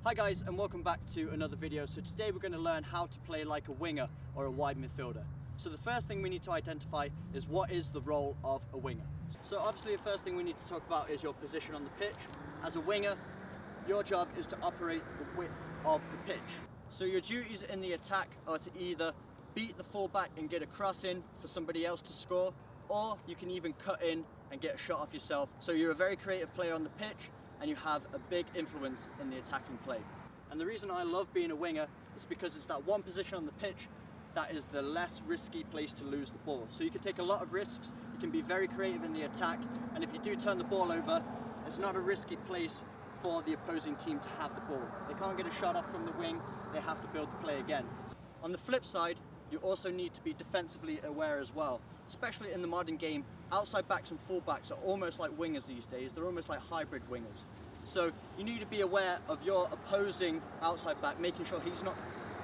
Hi guys, and welcome back to another video. So today we're going to learn how to play like a winger or a wide midfielder. So the first thing we need to identify is what is the role of a winger. So obviously the first thing we need to talk about is your position on the pitch. As a winger, your job is to operate the width of the pitch. So your duties in the attack are to either beat the fullback and get a cross in for somebody else to score, or you can even cut in and get a shot off yourself. So you're a very creative player on the pitch, and you have a big influence in the attacking play. And the reason I love being a winger is because it's that one position on the pitch that is the less risky place to lose the ball. So you can take a lot of risks, you can be very creative in the attack, and if you do turn the ball over, it's not a risky place for the opposing team to have the ball. They can't get a shot off from the wing, they have to build the play again. On the flip side, you also need to be defensively aware as well. Especially in the modern game, outside backs and fullbacks are almost like wingers these days. They're almost like hybrid wingers. So you need to be aware of your opposing outside back, making sure he's not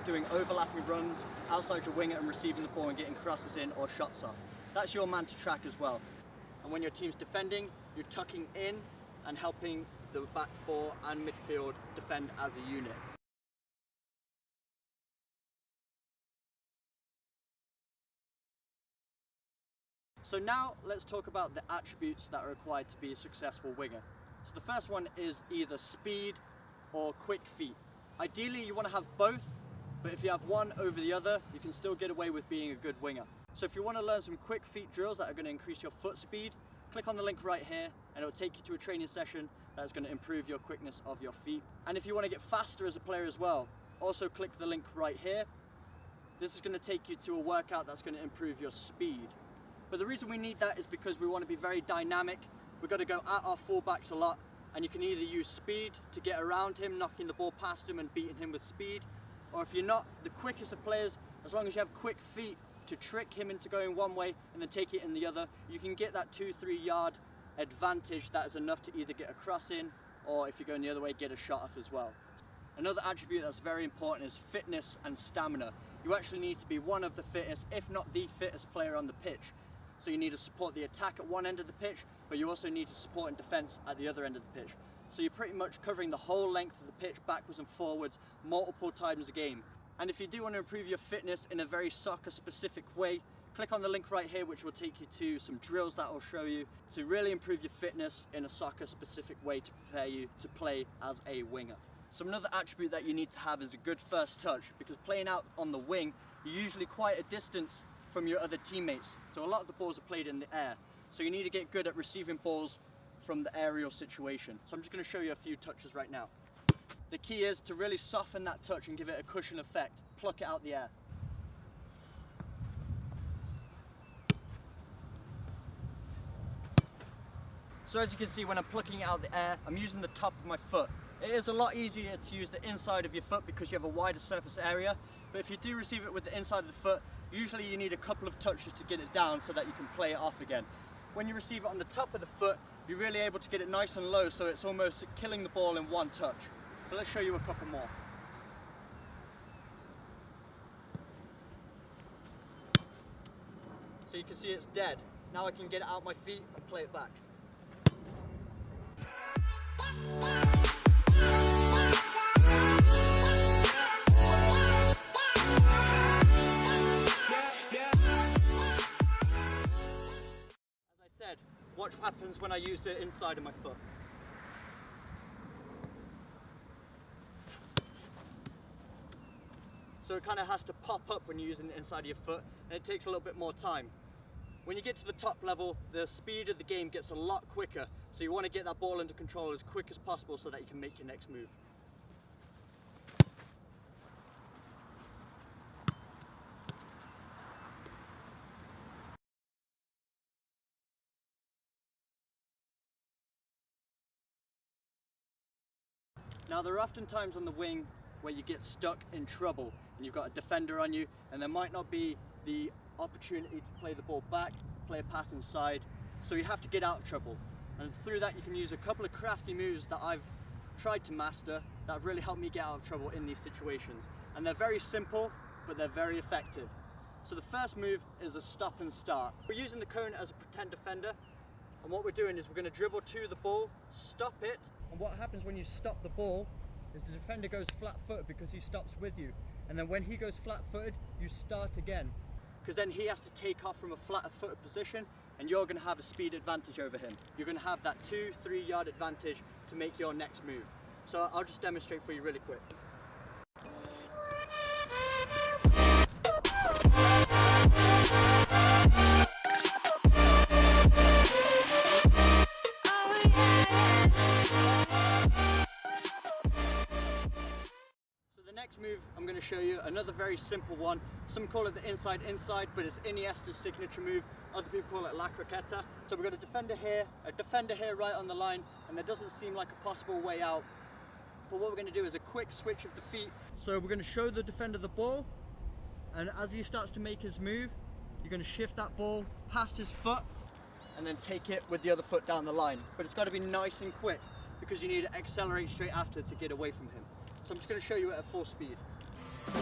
doing overlapping runs outside your winger and receiving the ball and getting crosses in or shots off. That's your man to track as well. And when your team's defending, you're tucking in and helping the back four and midfield defend as a unit. So now let's talk about the attributes that are required to be a successful winger. So the first one is either speed or quick feet. Ideally you want to have both, but if you have one over the other, you can still get away with being a good winger. So if you want to learn some quick feet drills that are going to increase your foot speed, click on the link right here and it will take you to a training session that's going to improve your quickness of your feet. And if you want to get faster as a player as well, also click the link right here. This is going to take you to a workout that's going to improve your speed. But the reason we need that is because we want to be very dynamic. We've got to go at our fullbacks a lot, and you can either use speed to get around him, knocking the ball past him and beating him with speed, or if you're not the quickest of players, as long as you have quick feet to trick him into going one way and then take it in the other, you can get that 2-3 yard advantage that is enough to either get a cross in, or if you're going the other way, get a shot off as well. Another attribute that's very important is fitness and stamina. You actually need to be one of the fittest, if not the fittest player on the pitch. So you need to support the attack at one end of the pitch, but you also need to support and defense at the other end of the pitch. So you're pretty much covering the whole length of the pitch, backwards and forwards, multiple times a game. And if you do want to improve your fitness in a very soccer specific way, click on the link right here, which will take you to some drills that will show you to really improve your fitness in a soccer specific way to prepare you to play as a winger. So another attribute that you need to have is a good first touch, because playing out on the wing, you're usually quite a distance from your other teammates. So a lot of the balls are played in the air. So you need to get good at receiving balls from the aerial situation. So I'm just going to show you a few touches right now. The key is to really soften that touch and give it a cushion effect. Pluck it out the air. So as you can see, when I'm plucking it out the air, I'm using the top of my foot. It is a lot easier to use the inside of your foot because you have a wider surface area, but if you do receive it with the inside of the foot, usually you need a couple of touches to get it down so that you can play it off again. When you receive it on the top of the foot, you're really able to get it nice and low, so it's almost killing the ball in one touch. So let's show you a couple more. So you can see it's dead. Now I can get it out my feet and play it back. Watch what happens when I use the inside of my foot. So it kind of has to pop up when you're using the inside of your foot, and it takes a little bit more time. When you get to the top level, the speed of the game gets a lot quicker, so you want to get that ball under control as quick as possible so that you can make your next move. Now there are often times on the wing where you get stuck in trouble and you've got a defender on you and there might not be the opportunity to play the ball back, play a pass inside, so you have to get out of trouble. And through that you can use a couple of crafty moves that I've tried to master that have really helped me get out of trouble in these situations. And they're very simple, but they're very effective. So the first move is a stop and start. We're using the cone as a pretend defender, and what we're doing is we're going to dribble to the ball, stop it, and what happens when you stop the ball is the defender goes flat-footed because he stops with you. And then when he goes flat-footed, you start again. Because then he has to take off from a flat-footed position and you're going to have a speed advantage over him. You're going to have that 2-3 yard advantage to make your next move. So I'll just demonstrate for you really quick. Next move I'm going to show you another very simple one. Some call it the inside, but it's Iniesta's signature move. Other people call it La Croqueta. So we've got a defender here right on the line, and there doesn't seem like a possible way out. But what we're going to do is a quick switch of the feet. So we're going to show the defender the ball, and as he starts to make his move, you're going to shift that ball past his foot and then take it with the other foot down the line. But it's got to be nice and quick because you need to accelerate straight after to get away from him. So I'm just going to show you it at full speed. A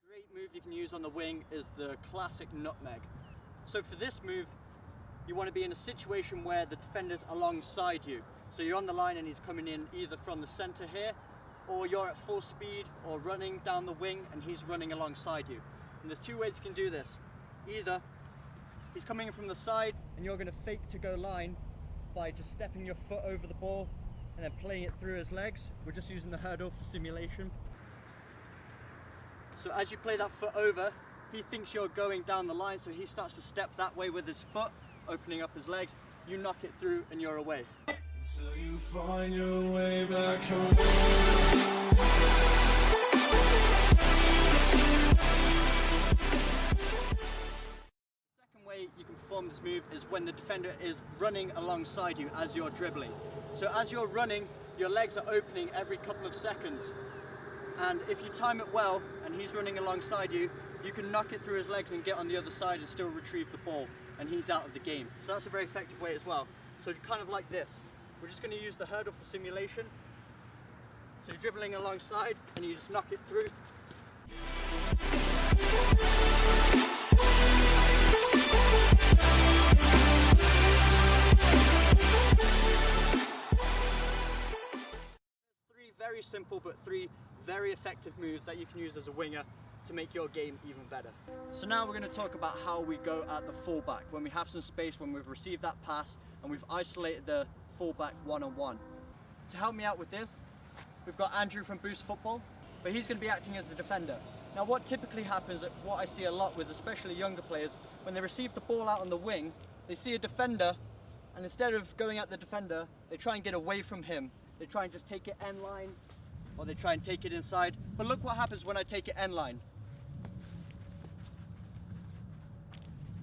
great move you can use on the wing is the classic nutmeg. So for this move, you want to be in a situation where the defender's alongside you. So you're on the line and he's coming in either from the center here, or you're at full speed or running down the wing and he's running alongside you. And there's two ways you can do this. Either he's coming in from the side and you're going to fake to go line by just stepping your foot over the ball and then playing it through his legs. We're just using the hurdle for simulation. So as you play that foot over, he thinks you're going down the line, so he starts to step that way with his foot, opening up his legs. You knock it through and you're away. So you find your way back home. The second way you can perform this move is when the defender is running alongside you as you're dribbling. So as you're running, your legs are opening every couple of seconds. And if you time it well and he's running alongside you, you can knock it through his legs and get on the other side and still retrieve the ball, and he's out of the game. So that's a very effective way as well. So kind of like this. We're just going to use the hurdle for simulation. So you're dribbling alongside and you just knock it through. 3 very simple but 3 very effective moves that you can use as a winger to make your game even better. So now we're going to talk about how we go at the fullback when we have some space, when we've received that pass and we've isolated the fullback one-on-one. To help me out with this, we've got Andrew from Boost Football, but he's going to be acting as the defender. Now what typically happens, what I see a lot with especially younger players, when they receive the ball out on the wing, they see a defender, and instead of going at the defender, they try and get away from him. They try and just take it end line, or they try and take it inside. But look what happens when I take it end line.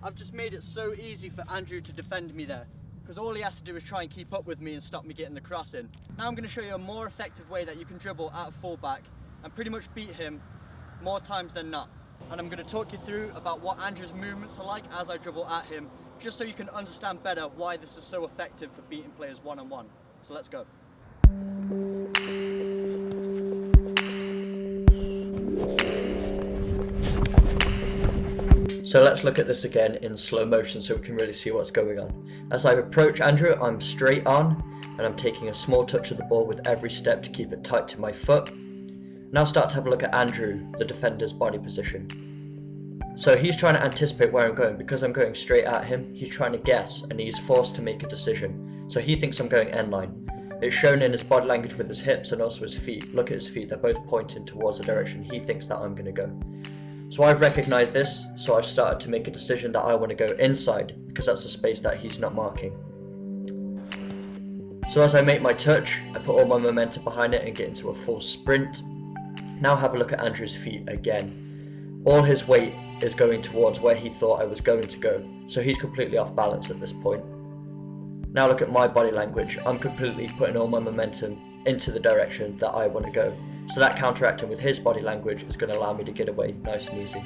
I've just made it so easy for Andrew to defend me there, because all he has to do is try and keep up with me and stop me getting the cross in. Now I'm going to show you a more effective way that you can dribble at a fullback and pretty much beat him more times than not. And I'm going to talk you through about what Andrew's movements are like as I dribble at him, just so you can understand better why this is so effective for beating players one-on-one. So let's go. So let's look at this again in slow motion so we can really see what's going on. As I approach Andrew, I'm straight on and I'm taking a small touch of the ball with every step to keep it tight to my foot. Now start to have a look at Andrew, the defender's body position. So he's trying to anticipate where I'm going. Because I'm going straight at him, he's trying to guess and he's forced to make a decision. So he thinks I'm going end line. It's shown in his body language with his hips and also his feet. Look at his feet, they're both pointing towards the direction he thinks that I'm going to go. So I've recognised this, so I've started to make a decision that I want to go inside, because that's the space that he's not marking. So as I make my touch, I put all my momentum behind it and get into a full sprint. Now have a look at Andrew's feet again. All his weight is going towards where he thought I was going to go, so he's completely off balance at this point. Now look at my body language. I'm completely putting all my momentum into the direction that I want to go. So that counteracting with his body language is going to allow me to get away nice and easy.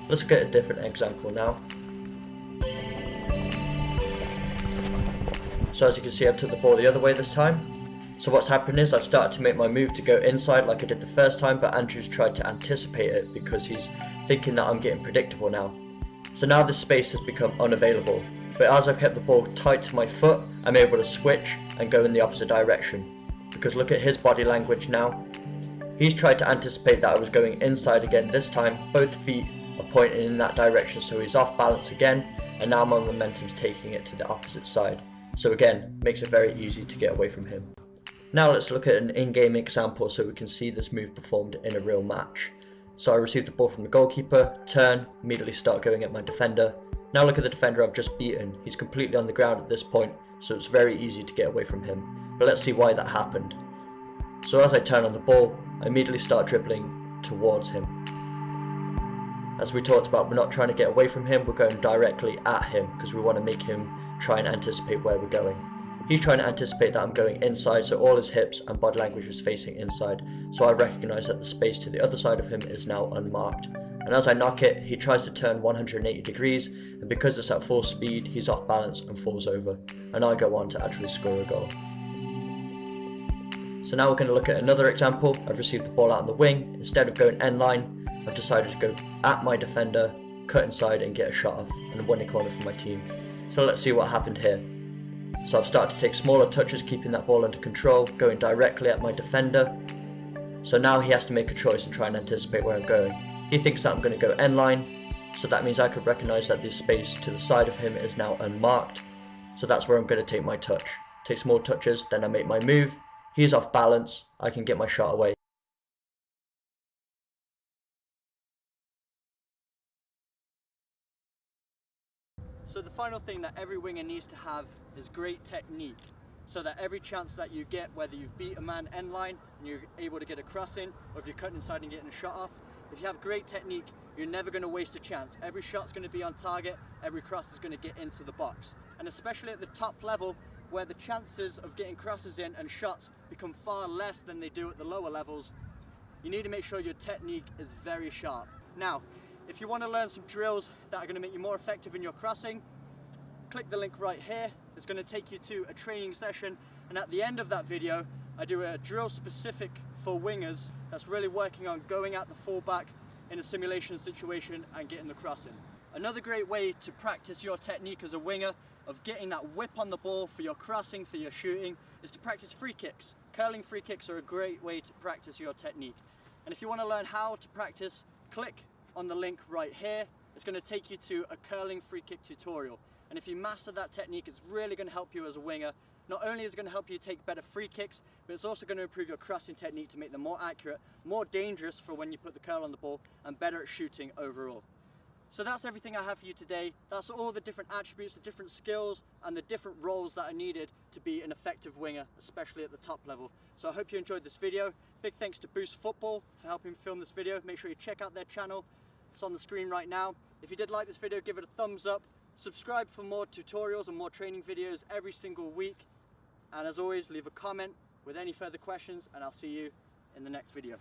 Let's look at a different example now. So as you can see, I took the ball the other way this time. So what's happened is I've started to make my move to go inside like I did the first time, but Andrew's tried to anticipate it because he's thinking that I'm getting predictable now. So now this space has become unavailable, but as I've kept the ball tight to my foot, I'm able to switch and go in the opposite direction. Because look at his body language now. He's tried to anticipate that I was going inside again this time. Both feet are pointing in that direction, so he's off balance again, and now my momentum's taking it to the opposite side. So again, makes it very easy to get away from him. Now let's look at an in-game example so we can see this move performed in a real match. So I receive the ball from the goalkeeper, turn, immediately start going at my defender. Now look at the defender I've just beaten. He's completely on the ground at this point, so it's very easy to get away from him. But let's see why that happened. So as I turn on the ball, I immediately start dribbling towards him. As we talked about, we're not trying to get away from him, we're going directly at him because we want to make him try and anticipate where we're going. He's trying to anticipate that I'm going inside, so all his hips and body language is facing inside. So I recognise that the space to the other side of him is now unmarked. And as I knock it, he tries to turn 180 degrees, and because it's at full speed, he's off balance and falls over. And I go on to actually score a goal. So now we're going to look at another example. I've received the ball out on the wing. Instead of going end line, I've decided to go at my defender, cut inside and get a shot off, and win a corner for my team. So let's see what happened here. So I've started to take smaller touches, keeping that ball under control, going directly at my defender. So now he has to make a choice and try and anticipate where I'm going. He thinks that I'm going to go end line, so that means I could recognise that the space to the side of him is now unmarked. So that's where I'm going to take my touch. Take small touches, then I make my move. He's off balance, I can get my shot away. So the final thing that every winger needs to have is great technique, so that every chance that you get, whether you've beat a man end line and you're able to get a cross in, or if you're cutting inside and getting a shot off, if you have great technique, you're never going to waste a chance. Every shot's going to be on target, every cross is going to get into the box. And especially at the top level, where the chances of getting crosses in and shots become far less than they do at the lower levels, you need to make sure your technique is very sharp. Now, if you want to learn some drills that are going to make you more effective in your crossing, click the link right here. It's going to take you to a training session, and at the end of that video I do a drill specific for wingers that's really working on going at the fullback in a simulation situation and getting the cross in. Another great way to practice your technique as a winger of getting that whip on the ball for your crossing, for your shooting, is to practice free kicks. Curling free kicks are a great way to practice your technique. And if you want to learn how to practice, click on the link right here. It's going to take you to a curling free kick tutorial. And if you master that technique, it's really going to help you as a winger. Not only is it going to help you take better free kicks, but it's also going to improve your crossing technique to make them more accurate, more dangerous for when you put the curl on the ball, and better at shooting overall. So that's everything I have for you today. That's all the different attributes, the different skills, and the different roles that are needed to be an effective winger, especially at the top level. So I hope you enjoyed this video. Big thanks to Boost Football for helping film this video. Make sure you check out their channel. It's on the screen right now. If you did like this video, give it a thumbs up. Subscribe for more tutorials and more training videos every single week. And as always, leave a comment with any further questions, and I'll see you in the next video.